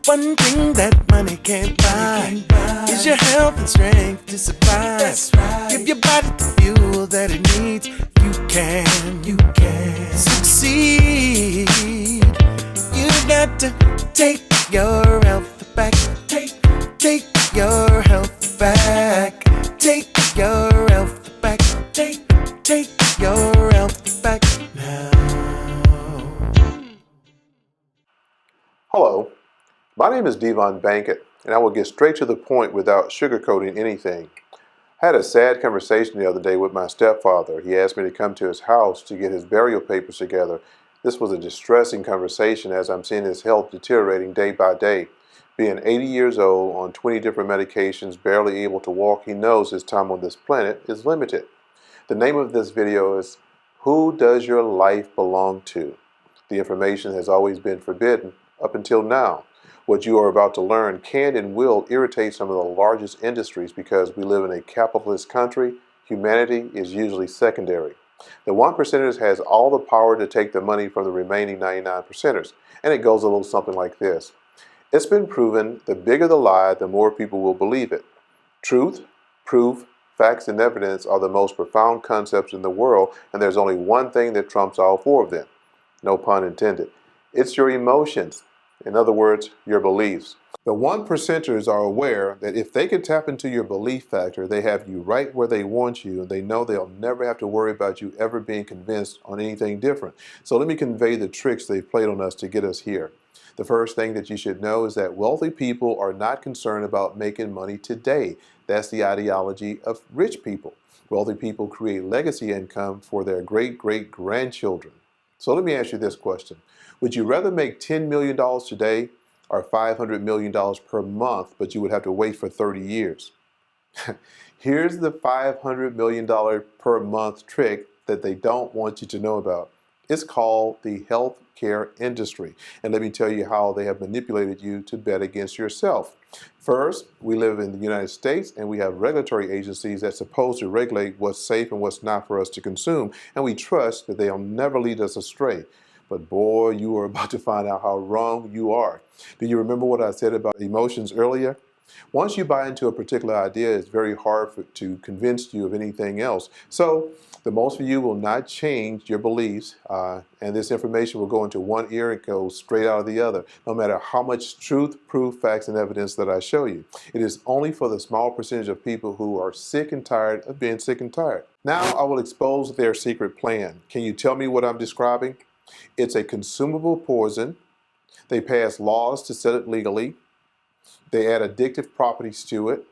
One thing that money can't buy is your health and strength to survive. That's right. Give your body the fuel that it needs. You can succeed. You got to take your health back. Take your health back. Take your health back. Take your health back now. Hello, my name is Devon Bankett, and I will get straight to the point without sugarcoating anything. I had a sad conversation the other day with my stepfather. He asked me to come to his house to get his burial papers together. This was a distressing conversation as I'm seeing his health deteriorating day by day. Being 80 years old, on 20 different medications, barely able to walk, he knows his time on this planet is limited. The name of this video is, Who Does Your Life Belong To? The information has always been forbidden up until now. What you are about to learn can and will irritate some of the largest industries because we live in a capitalist country. Humanity is usually secondary. The 1%ers has all the power to take the money from the remaining 99%ers, and it goes a little something like this. It's been proven the bigger the lie, the more people will believe it. Truth, proof, facts, and evidence are the most profound concepts in the world, and there's only one thing that trumps all four of them. No pun intended. It's your emotions. In other words, your beliefs. The 1%ers are aware that if they can tap into your belief factor, they have you right where they want you, and they know they'll never have to worry about you ever being convinced on anything different. So let me convey the tricks they've played on us to get us here. The first thing that you should know is that wealthy people are not concerned about making money today. That's the ideology of rich people. Wealthy people create legacy income for their great-great-grandchildren. So let me ask you this question. Would you rather make $10 million today or $500 million per month, but you would have to wait for 30 years? Here's the $500 million per month trick that they don't want you to know about. It's called the healthcare industry. And let me tell you how they have manipulated you to bet against yourself. First, we live in the United States and we have regulatory agencies that's supposed to regulate what's safe and what's not for us to consume. And we trust that they'll never lead us astray. But boy, you are about to find out how wrong you are. Do you remember what I said about emotions earlier? Once you buy into a particular idea, it's very hard to convince you of anything else. So the most of you will not change your beliefs, and this information will go into one ear and go straight out of the other, no matter how much truth, proof, facts, and evidence that I show you. It is only for the small percentage of people who are sick and tired of being sick and tired. Now I will expose their secret plan. Can you tell me what I'm describing? It's a consumable poison. They pass laws to sell it legally. They add addictive properties to it.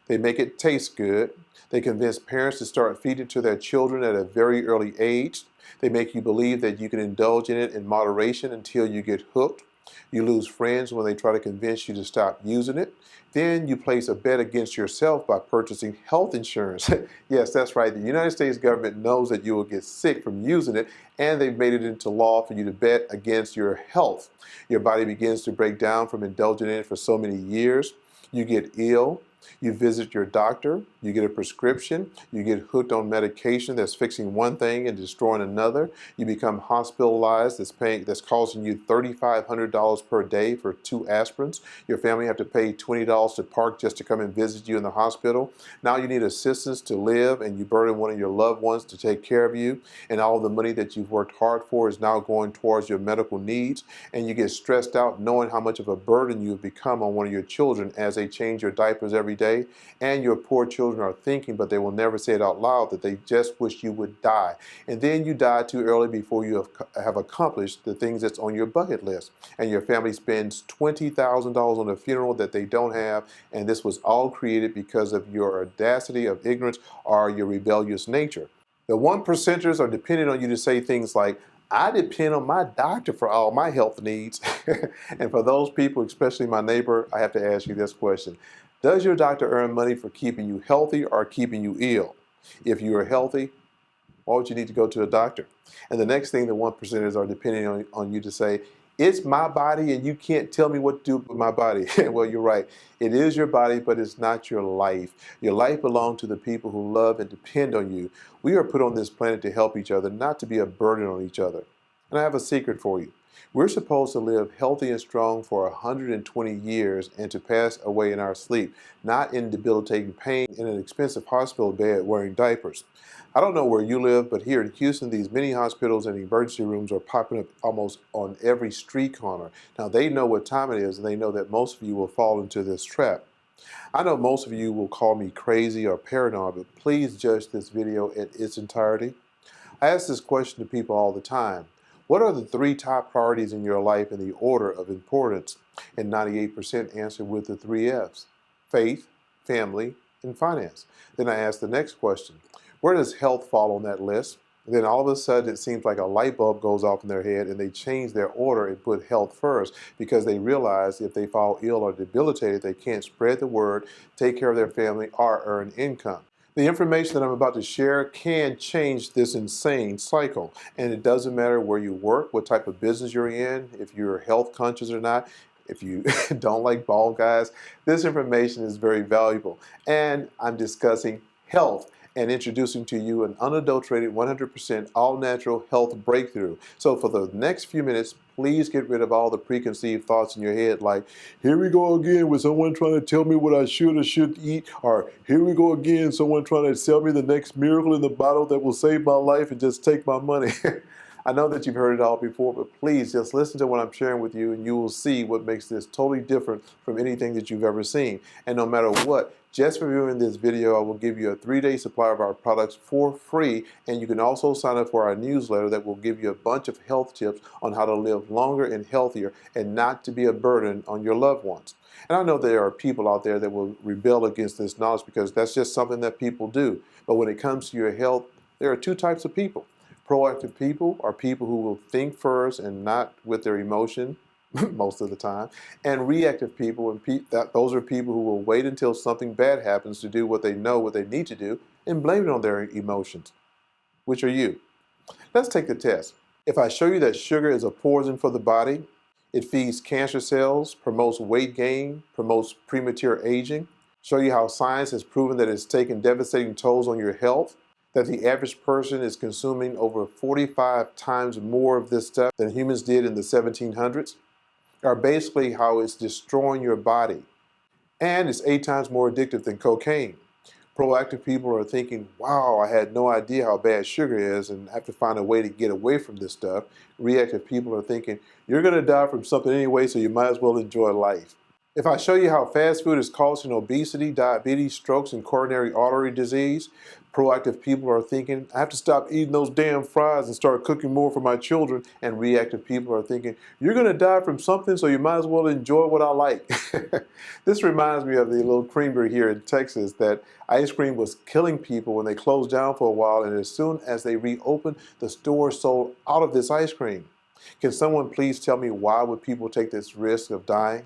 They make it taste good. They convince parents to start feeding it to their children at a very early age. They make you believe that you can indulge in it in moderation until you get hooked. You lose friends when they try to convince you to stop using it. Then you place a bet against yourself by purchasing health insurance. Yes, that's right. The United States government knows that you will get sick from using it, and they've made it into law for you to bet against your health. Your body begins to break down from indulging in it for so many years. You get ill. You visit your doctor, you get a prescription, you get hooked on medication that's fixing one thing and destroying another. You become hospitalized, that's causing you $3,500 per day for 2 aspirins. Your family have to pay $20 to park just to come and visit you in the hospital. Now you need assistance to live, and you burden one of your loved ones to take care of you, and all the money that you've worked hard for is now going towards your medical needs, and you get stressed out knowing how much of a burden you have become on one of your children as they change your diapers every day, and your poor children are thinking, but they will never say it out loud, that they just wish you would die. And then you die too early before you have accomplished the things that's on your bucket list. And your family spends $20,000 on a funeral that they don't have, and this was all created because of your audacity of ignorance or your rebellious nature. The 1%ers are dependent on you to say things like, I depend on my doctor for all my health needs. And for those people, especially my neighbor, I have to ask you this question. Does your doctor earn money for keeping you healthy or keeping you ill? If you are healthy, why would you need to go to a doctor? And the next thing the 1%ers are depending on you to say, it's my body and you can't tell me what to do with my body. Well, you're right. It is your body, but it's not your life. Your life belongs to the people who love and depend on you. We are put on this planet to help each other, not to be a burden on each other. And I have a secret for you. We're supposed to live healthy and strong for 120 years and to pass away in our sleep, not in debilitating pain in an expensive hospital bed wearing diapers. I don't know where you live, but here in Houston, these many hospitals and emergency rooms are popping up almost on every street corner. Now, they know what time it is, and they know that most of you will fall into this trap. I know most of you will call me crazy or paranoid, but please judge this video in its entirety. I ask this question to people all the time. What are the three top priorities in your life in the order of importance? And 98% answer with the three F's: faith, family, and finance. Then I ask the next question. Where does health fall on that list? Then all of a sudden it seems like a light bulb goes off in their head and they change their order and put health first because they realize if they fall ill or debilitated, they can't spread the word, take care of their family, or earn income. The information that I'm about to share can change this insane cycle. And it doesn't matter where you work, what type of business you're in, if you're health conscious or not, if you don't like bald guys, this information is very valuable. And I'm discussing health and introducing to you an unadulterated 100% all natural health breakthrough. So for the next few minutes, please get rid of all the preconceived thoughts in your head like, here we go again with someone trying to tell me what I should or shouldn't eat, or here we go again, someone trying to sell me the next miracle in the bottle that will save my life and just take my money. I know that you've heard it all before, but please just listen to what I'm sharing with you and you will see what makes this totally different from anything that you've ever seen. And no matter what, just for viewing this video, I will give you a 3-day supply of our products for free. And you can also sign up for our newsletter that will give you a bunch of health tips on how to live longer and healthier and not to be a burden on your loved ones. And I know there are people out there that will rebel against this knowledge because that's just something that people do. But when it comes to your health, there are two types of people. Proactive people are people who will think first and not with their emotion most of the time. And reactive people, those are people who will wait until something bad happens to do what they know what they need to do and blame it on their emotions. Which are you? Let's take the test. If I show you that sugar is a poison for the body, it feeds cancer cells, promotes weight gain, promotes premature aging, show you how science has proven that it's taken devastating tolls on your health, that the average person is consuming over 45 times more of this stuff than humans did in the 1700s, are basically how it's destroying your body. And it's 8 times more addictive than cocaine. Proactive people are thinking, wow, I had no idea how bad sugar is and I have to find a way to get away from this stuff. Reactive people are thinking, you're going to die from something anyway, so you might as well enjoy life. If I show you how fast food is causing obesity, diabetes, strokes, and coronary artery disease, proactive people are thinking, I have to stop eating those damn fries and start cooking more for my children. And reactive people are thinking, you're going to die from something, so you might as well enjoy what I like. This reminds me of the little creamery here in Texas that ice cream was killing people when they closed down for a while, and as soon as they reopened, the store sold out of this ice cream. Can someone please tell me why would people take this risk of dying?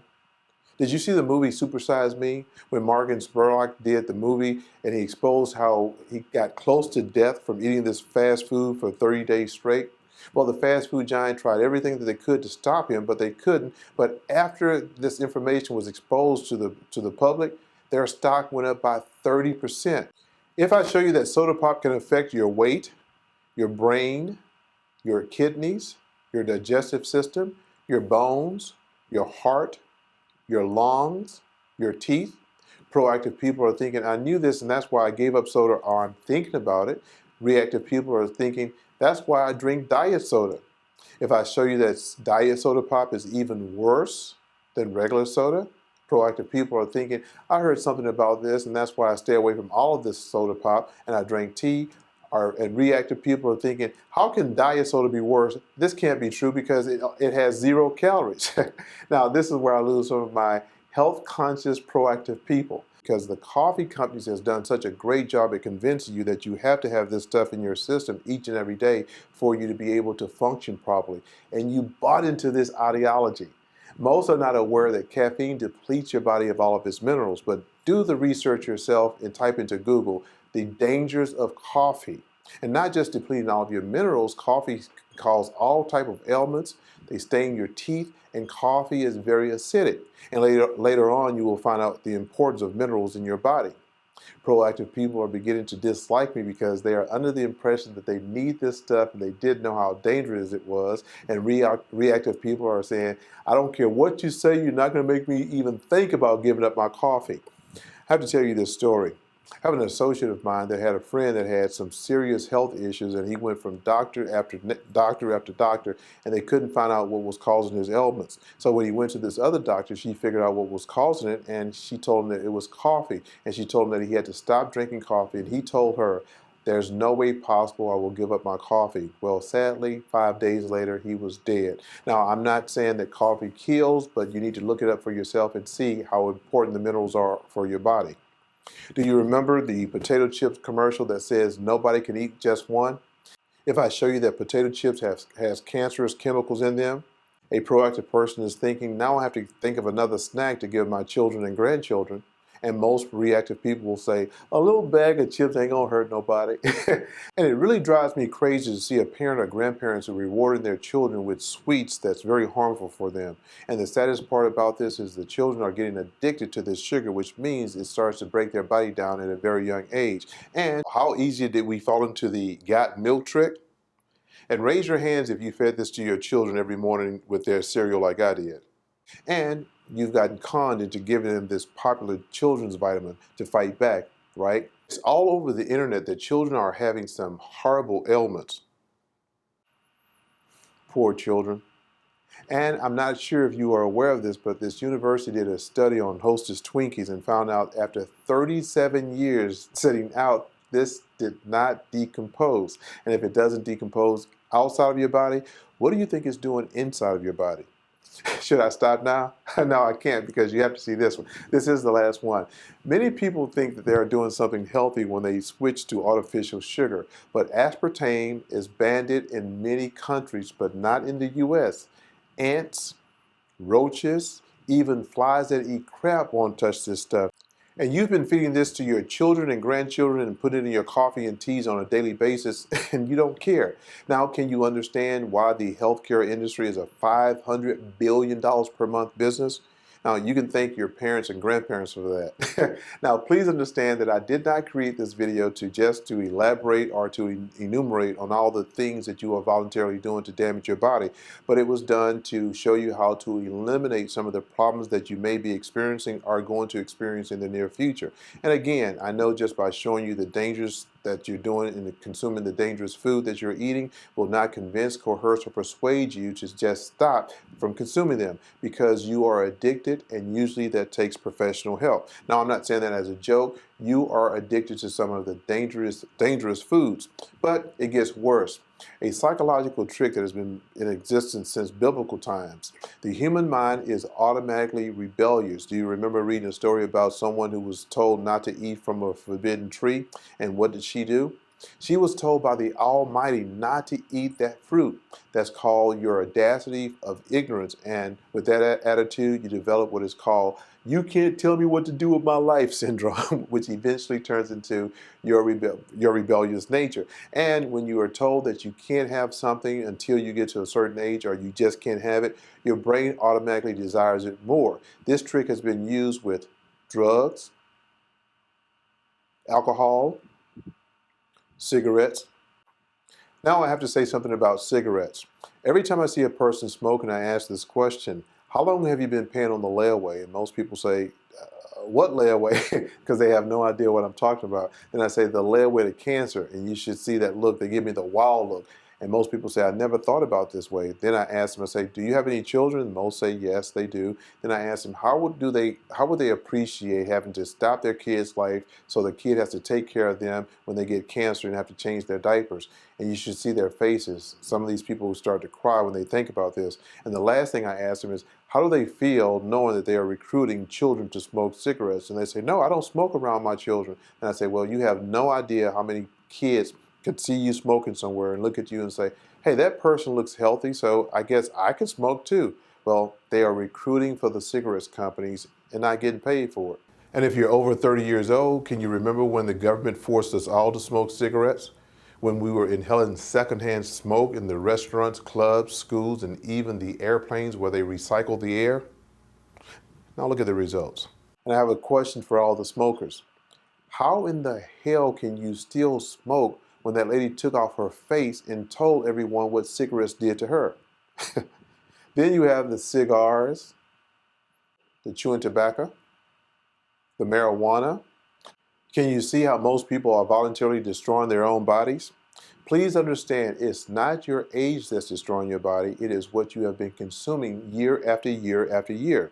Did you see the movie Super Size Me? When Morgan Spurlock did the movie and he exposed how he got close to death from eating this fast food for 30 days straight? Well, the fast food giant tried everything that they could to stop him, but they couldn't. But after this information was exposed to the public, their stock went up by 30%. If I show you that soda pop can affect your weight, your brain, your kidneys, your digestive system, your bones, your heart, your lungs, your teeth. Proactive people are thinking, I knew this and that's why I gave up soda, or I'm thinking about it. Reactive people are thinking, that's why I drink diet soda. If I show you that diet soda pop is even worse than regular soda, proactive people are thinking, I heard something about this and that's why I stay away from all of this soda pop and I drink tea. And reactive people are thinking, how can diet soda be worse? This can't be true because it has 0 calories. Now, this is where I lose some of my health-conscious, proactive people because the coffee companies has done such a great job at convincing you that you have to have this stuff in your system each and every day for you to be able to function properly. And you bought into this ideology. Most are not aware that caffeine depletes your body of all of its minerals, but do the research yourself and type into Google the dangers of coffee. And not just depleting all of your minerals, coffee causes all type of ailments. They stain your teeth, and coffee is very acidic. And later on, you will find out the importance of minerals in your body. Proactive people are beginning to dislike me because they are under the impression that they need this stuff and they didn't know how dangerous it was. And reactive people are saying, I don't care what you say, you're not going to make me even think about giving up my coffee. I have to tell you this story. I have an associate of mine that had a friend that had some serious health issues, and he went from doctor after doctor after doctor, and they couldn't find out what was causing his ailments. So when he went to this other doctor, she figured out what was causing it, and she told him that it was coffee, and she told him that he had to stop drinking coffee, and he told her, there's no way possible I will give up my coffee. Well, sadly, 5 days later, he was dead. Now, I'm not saying that coffee kills, but you need to look it up for yourself and see how important the minerals are for your body. Do you remember the potato chips commercial that says nobody can eat just one? If I show you that potato chips has cancerous chemicals in them, a proactive person is thinking, now I have to think of another snack to give my children and grandchildren. And most reactive people will say, a little bag of chips ain't gonna hurt nobody. And it really drives me crazy to see a parent or grandparents who are rewarding their children with sweets that's very harmful for them. And the saddest part about this is the children are getting addicted to this sugar, which means it starts to break their body down at a very young age. And how easy did we fall into the got milk trick? And raise your hands if you fed this to your children every morning with their cereal like I did. And you've gotten conned into giving them this popular children's vitamin to fight back, right? It's all over the internet that children are having some horrible ailments. Poor children. And I'm not sure if you are aware of this, but this university did a study on Hostess Twinkies and found out after 37 years setting out, this did not decompose. And if it doesn't decompose outside of your body, what do you think it's doing inside of your body? Should I stop now? No, I can't, because you have to see this one. This is the last one. Many people think that they are doing something healthy when they switch to artificial sugar, but aspartame is banned in many countries, but not in the US. Ants, roaches, even flies that eat crab won't touch this stuff. And you've been feeding this to your children and grandchildren and putting it in your coffee and teas on a daily basis, and you don't care. Now, can you understand why the healthcare industry is a $500 billion per month business? Now, you can thank your parents and grandparents for that. Now, please understand that I did not create this video to elaborate or to enumerate on all the things that you are voluntarily doing to damage your body, but it was done to show you how to eliminate some of the problems that you may be experiencing or going to experience in the near future. And again, I know just by showing you the dangers that you're doing in consuming the dangerous food that you're eating will not convince, coerce, or persuade you to just stop from consuming them, because you are addicted, and usually that takes professional help. Now, I'm not saying that as a joke. You are addicted to some of the dangerous foods, but it gets worse. A psychological trick that has been in existence since biblical times. The human mind is automatically rebellious. Do you remember reading a story about someone who was told not to eat from a forbidden tree? And what did she do? She was told by the Almighty not to eat that fruit. That's called your audacity of ignorance. And with that attitude, you develop what is called "you can't tell me what to do with my life" syndrome, which eventually turns into your rebellious nature. And when you are told that you can't have something until you get to a certain age, or you just can't have it, your brain automatically desires it more. This trick has been used with drugs, alcohol, cigarettes. Now I have to say something about cigarettes. Every time I see a person smoking, I ask this question: how long have you been paying on the layaway? And most people say, what layaway? Because they have no idea what I'm talking about. Then I say, the layaway to cancer. And you should see that look. They give me the wow look. And most people say, I never thought about this way. Then I ask them, I say, do you have any children? And most say, yes, they do. Then I ask them, how would they appreciate having to stop their kid's life so the kid has to take care of them when they get cancer and have to change their diapers? And you should see their faces. Some of these people who start to cry when they think about this. And the last thing I ask them is, how do they feel knowing that they are recruiting children to smoke cigarettes? And they say, no, I don't smoke around my children. And I say, well, you have no idea how many kids could see you smoking somewhere and look at you and say, hey, that person looks healthy, so I guess I can smoke too. Well, they are recruiting for the cigarettes companies and not getting paid for it. And if you're over 30 years old, can you remember when the government forced us all to smoke cigarettes? When we were inhaling secondhand smoke in the restaurants, clubs, schools, and even the airplanes where they recycle the air? Now look at the results. And I have a question for all the smokers. How in the hell can you still smoke when that lady took off her face and told everyone what cigarettes did to her? Then you have the cigars, the chewing tobacco, the marijuana. Can you see how most people are voluntarily destroying their own bodies? Please understand, it's not your age that's destroying your body, it is what you have been consuming year after year after year.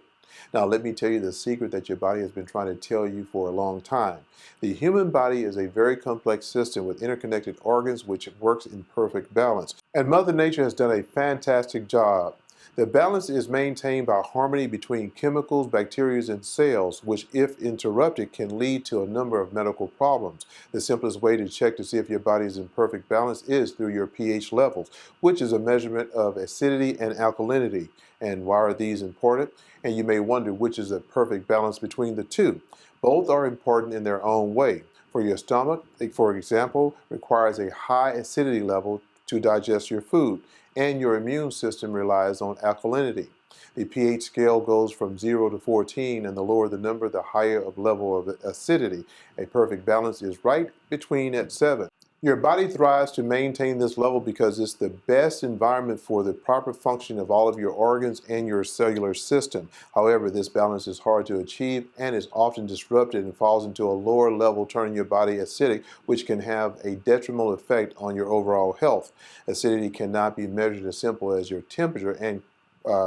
Now, let me tell you the secret that your body has been trying to tell you for a long time. The human body is a very complex system with interconnected organs which works in perfect balance. And Mother Nature has done a fantastic job. The balance is maintained by harmony between chemicals, bacteria, and cells, which, if interrupted, can lead to a number of medical problems. The simplest way to check to see if your body is in perfect balance is through your pH levels, which is a measurement of acidity and alkalinity. And why are these important? And you may wonder which is the perfect balance between the two. Both are important in their own way. For your stomach, for example, requires a high acidity level to digest your food, and your immune system relies on alkalinity. The pH scale goes from 0 to 14, and the lower the number, the higher of level of acidity. A perfect balance is right between at 7. Your body thrives to maintain this level because it's the best environment for the proper function of all of your organs and your cellular system. However, this balance is hard to achieve and is often disrupted and falls into a lower level, turning your body acidic, which can have a detrimental effect on your overall health. Acidity cannot be measured as simple as your temperature, and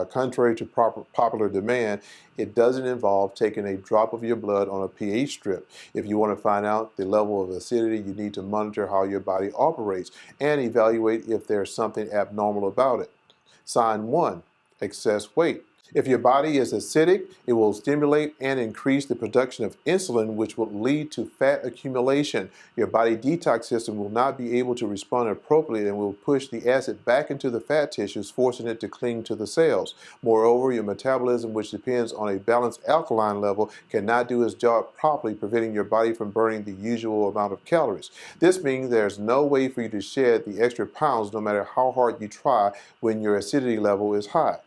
contrary to popular demand, it doesn't involve taking a drop of your blood on a pH strip. If you want to find out the level of acidity, you need to monitor how your body operates and evaluate if there's something abnormal about it. Sign 1, excess weight. If your body is acidic, it will stimulate and increase the production of insulin, which will lead to fat accumulation. Your body detox system will not be able to respond appropriately and will push the acid back into the fat tissues, forcing it to cling to the cells. Moreover, your metabolism, which depends on a balanced alkaline level, cannot do its job properly, preventing your body from burning the usual amount of calories. This means there's no way for you to shed the extra pounds no matter how hard you try when your acidity level is high.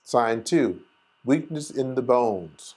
Sign 2, weakness in the bones.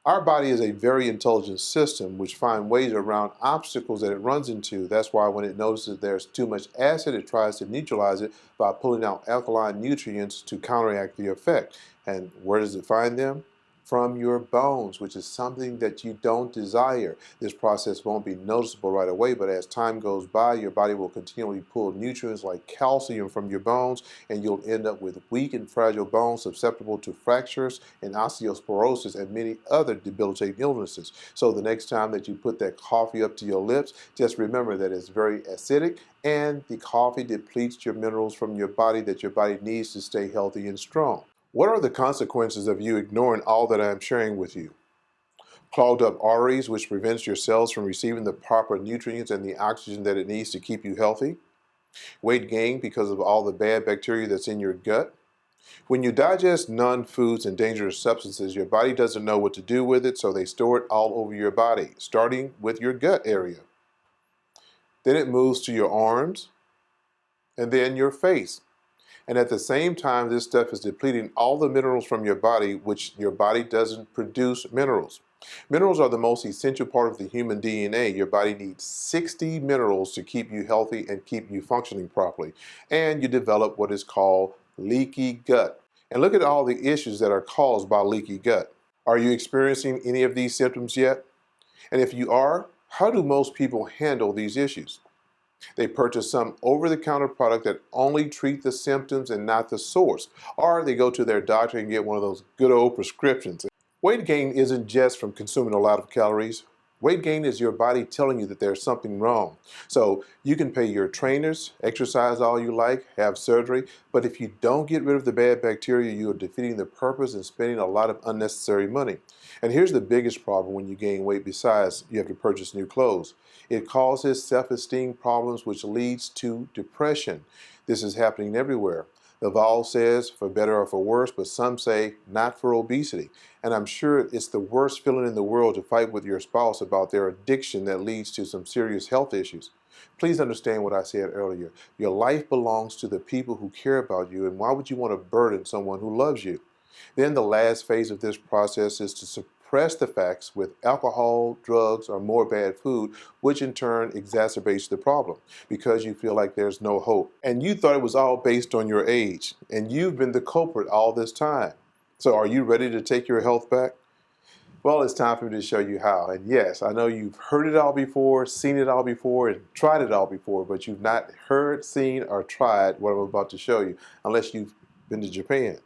Our body is a very intelligent system which finds ways around obstacles that it runs into. That's why when it notices there's too much acid, it tries to neutralize it by pulling out alkaline nutrients to counteract the effect. And where does it find them? From your bones, which is something that you don't desire. This process won't be noticeable right away, but as time goes by, your body will continually pull nutrients like calcium from your bones, and you'll end up with weak and fragile bones susceptible to fractures and osteoporosis and many other debilitating illnesses. So the next time that you put that coffee up to your lips, just remember that it's very acidic, and the coffee depletes your minerals from your body that your body needs to stay healthy and strong. What are the consequences of you ignoring all that I am sharing with you? Clogged up arteries, which prevents your cells from receiving the proper nutrients and the oxygen that it needs to keep you healthy. Weight gain because of all the bad bacteria that's in your gut. When you digest non-foods and dangerous substances, your body doesn't know what to do with it, so they store it all over your body, starting with your gut area. Then it moves to your arms, and then your face. And at the same time, this stuff is depleting all the minerals from your body, which your body doesn't produce minerals. Minerals are the most essential part of the human DNA. Your body needs 60 minerals to keep you healthy and keep you functioning properly. And you develop what is called leaky gut. And look at all the issues that are caused by leaky gut. Are you experiencing any of these symptoms yet? And if you are, how do most people handle these issues? They purchase some over-the-counter product that only treat the symptoms and not the source. Or they go to their doctor and get one of those good old prescriptions. Weight gain isn't just from consuming a lot of calories. Weight gain is your body telling you that there's something wrong. So you can pay your trainers, exercise all you like, have surgery, but if you don't get rid of the bad bacteria, you are defeating the purpose and spending a lot of unnecessary money. And here's the biggest problem when you gain weight besides you have to purchase new clothes. It causes self-esteem problems, which leads to depression. This is happening everywhere. The Vol says for better or for worse, but some say not for obesity. And I'm sure it's the worst feeling in the world to fight with your spouse about their addiction that leads to some serious health issues. Please understand what I said earlier. Your life belongs to the people who care about you, and why would you want to burden someone who loves you? Then the last phase of this process is to suppress the facts with alcohol, drugs, or more bad food, which in turn exacerbates the problem because you feel like there's no hope. And you thought it was all based on your age, and you've been the culprit all this time. So are you ready to take your health back? Well, it's time for me to show you how. And yes, I know you've heard it all before, seen it all before, and tried it all before, but you've not heard, seen, or tried what I'm about to show you, unless you've been to Japan.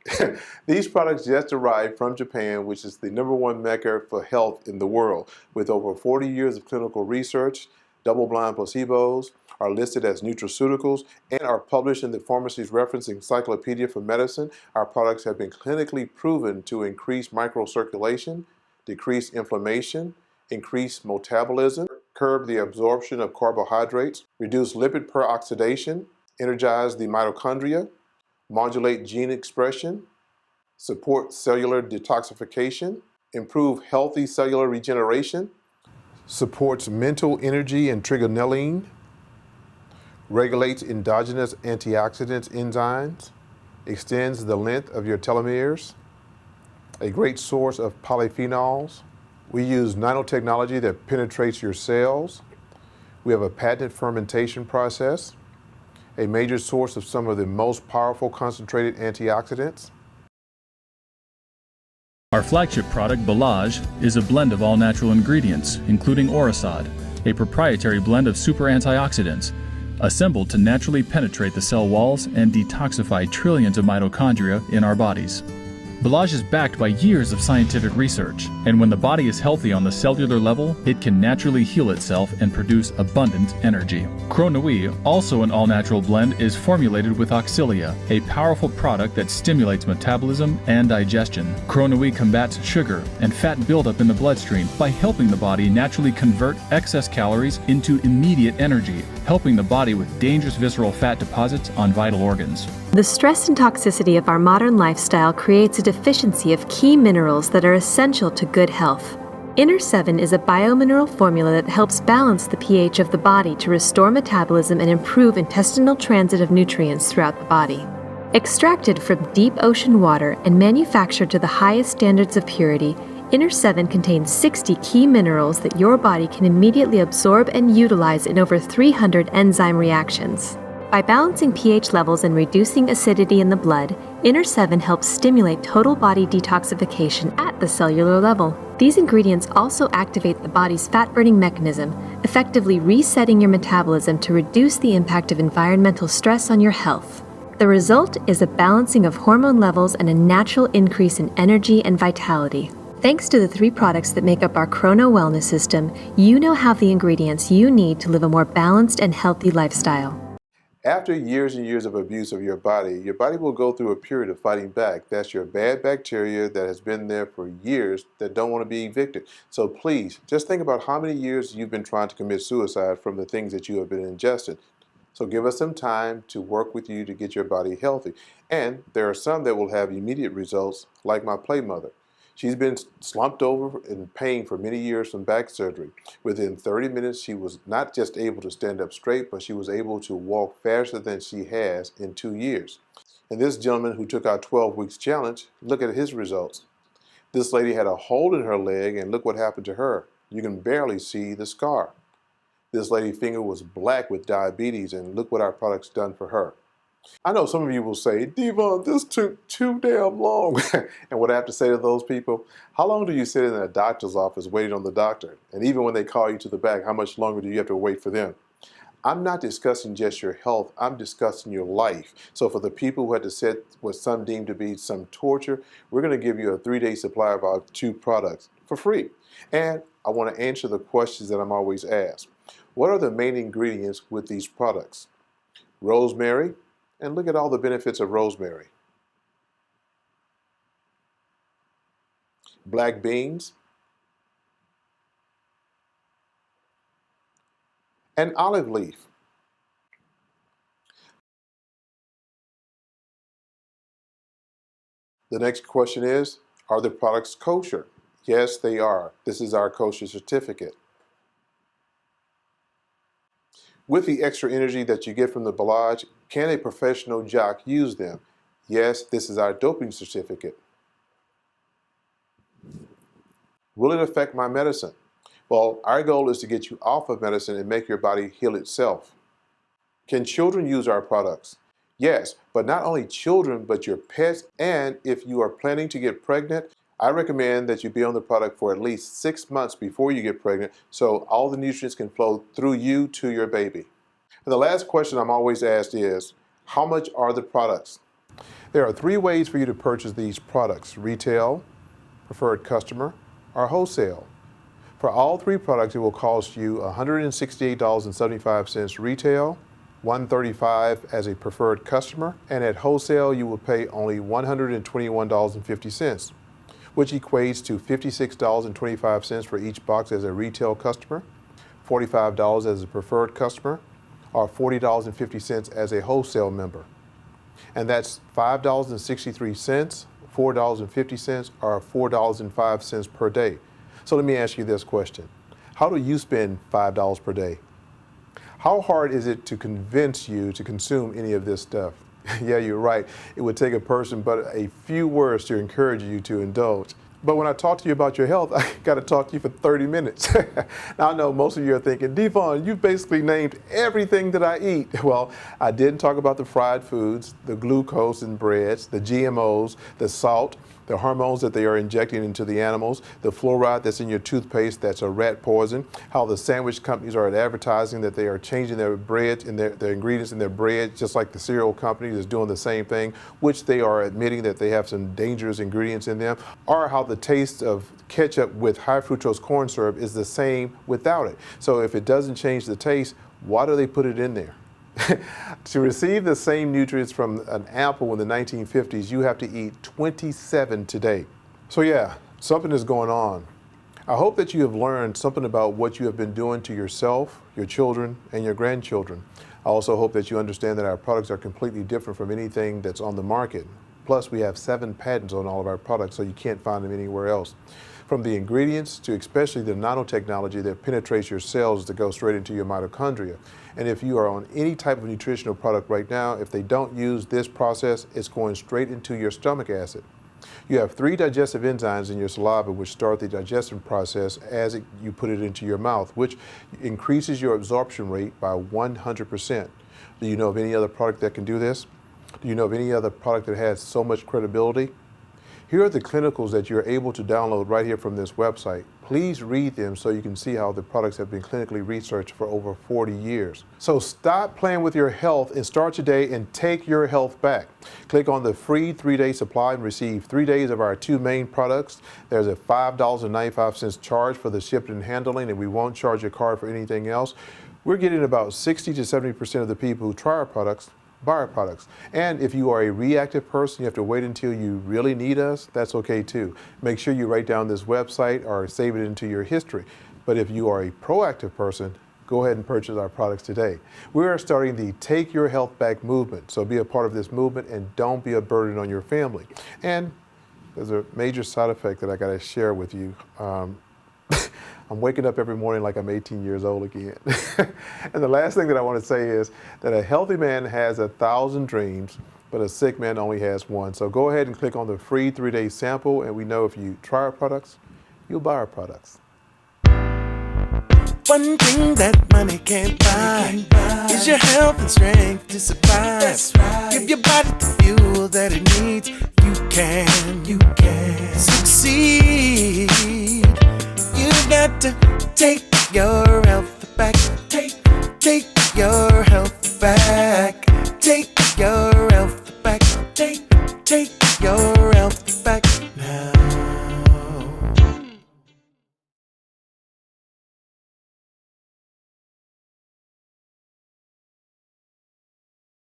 These products just arrived from Japan, which is the #1 mecca for health in the world. With over 40 years of clinical research, double-blind placebos, are listed as nutraceuticals, and are published in the Pharmacy's Reference Encyclopedia for Medicine. Our products have been clinically proven to increase microcirculation, decrease inflammation, increase metabolism, curb the absorption of carbohydrates, reduce lipid peroxidation, energize the mitochondria, modulate gene expression, support cellular detoxification, improve healthy cellular regeneration, supports mental energy and trigonelline, regulates endogenous antioxidants enzymes, extends the length of your telomeres, a great source of polyphenols. We use nanotechnology that penetrates your cells. We have a patented fermentation process, a major source of some of the most powerful concentrated antioxidants. Our flagship product, Balage, is a blend of all natural ingredients, including Orasad, a proprietary blend of super antioxidants, assembled to naturally penetrate the cell walls and detoxify trillions of mitochondria in our bodies. Balage is backed by years of scientific research, and when the body is healthy on the cellular level, it can naturally heal itself and produce abundant energy. Chronui, also an all-natural blend, is formulated with Auxilia, a powerful product that stimulates metabolism and digestion. Chronui combats sugar and fat buildup in the bloodstream by helping the body naturally convert excess calories into immediate energy, helping the body with dangerous visceral fat deposits on vital organs. The stress and toxicity of our modern lifestyle creates a deficiency of key minerals that are essential to good health. Inner 7 is a biomineral formula that helps balance the pH of the body to restore metabolism and improve intestinal transit of nutrients throughout the body. Extracted from deep ocean water and manufactured to the highest standards of purity, Inner 7 contains 60 key minerals that your body can immediately absorb and utilize in over 300 enzyme reactions. By balancing pH levels and reducing acidity in the blood, Inner 7 helps stimulate total body detoxification at the cellular level. These ingredients also activate the body's fat-burning mechanism, effectively resetting your metabolism to reduce the impact of environmental stress on your health. The result is a balancing of hormone levels and a natural increase in energy and vitality. Thanks to the 3 products that make up our Chrono Wellness System, you now have the ingredients you need to live a more balanced and healthy lifestyle. After years and years of abuse of your body will go through a period of fighting back. That's your bad bacteria that has been there for years that don't want to be evicted. So please, just think about how many years you've been trying to commit suicide from the things that you have been ingesting. So give us some time to work with you to get your body healthy. And there are some that will have immediate results, like my play mother. She's been slumped over in pain for many years from back surgery. Within 30 minutes, she was not just able to stand up straight, but she was able to walk faster than she has in 2 years. And this gentleman who took our 12 weeks challenge, look at his results. This lady had a hole in her leg, and look what happened to her. You can barely see the scar. This lady's finger was black with diabetes, and look what our product's done for her. I know some of you will say, Devon, this took too damn long. And what I have to say to those people, how long do you sit in a doctor's office waiting on the doctor? And even when they call you to the back, how much longer do you have to wait for them? I'm not discussing just your health, I'm discussing your life. So for the people who had to sit what some deem to be some torture, we're going to give you a 3-day supply of our 2 products for free. And I want to answer the questions that I'm always asked. What are the main ingredients with these products? Rosemary. And look at all the benefits of rosemary. Black beans. And olive leaf. The next question is, are the products kosher? Yes, they are. This is our kosher certificate. With the extra energy that you get from the Balage, can a professional jock use them? Yes, this is our doping certificate. Will it affect my medicine? Well, our goal is to get you off of medicine and make your body heal itself. Can children use our products? Yes, but not only children, but your pets, and if you are planning to get pregnant, I recommend that you be on the product for at least 6 months before you get pregnant so all the nutrients can flow through you to your baby. And the last question I'm always asked is, how much are the products? There are 3 ways for you to purchase these products: retail, preferred customer, or wholesale. For all 3 products, it will cost you $168.75 retail, $135 as a preferred customer, and at wholesale you will pay only $121.50, which equates to $56.25 for each box as a retail customer, $45 as a preferred customer, or $40.50 as a wholesale member. And that's $5.63, $4.50, or $4.05 per day. So let me ask you this question. How do you spend $5 per day? How hard is it to convince you to consume any of this stuff? Yeah, you're right. It would take a person but a few words to encourage you to indulge. But when I talk to you about your health, I got to talk to you for 30 minutes. Now, I know most of you are thinking, Devon, you basically named everything that I eat. Well, I didn't talk about the fried foods, the glucose in breads, the GMOs, the salt, the hormones that they are injecting into the animals, the fluoride that's in your toothpaste that's a rat poison, how the sandwich companies are advertising that they are changing their bread and their ingredients in their bread, just like the cereal company is doing the same thing, which they are admitting that they have some dangerous ingredients in them, or how the taste of ketchup with high fructose corn syrup is the same without it. So if it doesn't change the taste, why do they put it in there? To receive the same nutrients from an apple in the 1950s, you have to eat 27 today. So yeah, something is going on. I hope that you have learned something about what you have been doing to yourself, your children, and your grandchildren. I also hope that you understand that our products are completely different from anything that's on the market. Plus, we have 7 patents on all of our products, so you can't find them anywhere else. From the ingredients to especially the nanotechnology that penetrates your cells to go straight into your mitochondria. And if you are on any type of nutritional product right now, if they don't use this process, it's going straight into your stomach acid. You have 3 digestive enzymes in your saliva which start the digestion process as you put it into your mouth, which increases your absorption rate by 100%. Do you know of any other product that can do this? Do you know of any other product that has so much credibility? Here are the clinicals that you're able to download right here from this website. Please read them so you can see how the products have been clinically researched for over 40 years. So stop playing with your health and start today and take your health back. Click on the free 3-day supply and receive 3 days of our 2 main products. There's a $5.95 charge for the shipping and handling, and we won't charge your card for anything else. We're getting about 60 to 70% of the people who try our products buy our products. And if you are a reactive person, you have to wait until you really need us, that's okay too. Make sure you write down this website or save it into your history. But if you are a proactive person, go ahead and purchase our products today. We are starting the Take Your Health Back movement, so be a part of this movement and don't be a burden on your family. And there's a major side effect that I got to share with you. I'm waking up every morning like I'm 18 years old again. And the last thing that I want to say is that a healthy man has 1,000 dreams, but a sick man only has one. So go ahead and click on the free 3-day sample, and we know if you try our products, you'll buy our products. One thing that money can't buy is your health and strength to survive. That's right. Give your body the fuel that it needs. You can succeed. You got to take your health back. Take your health back.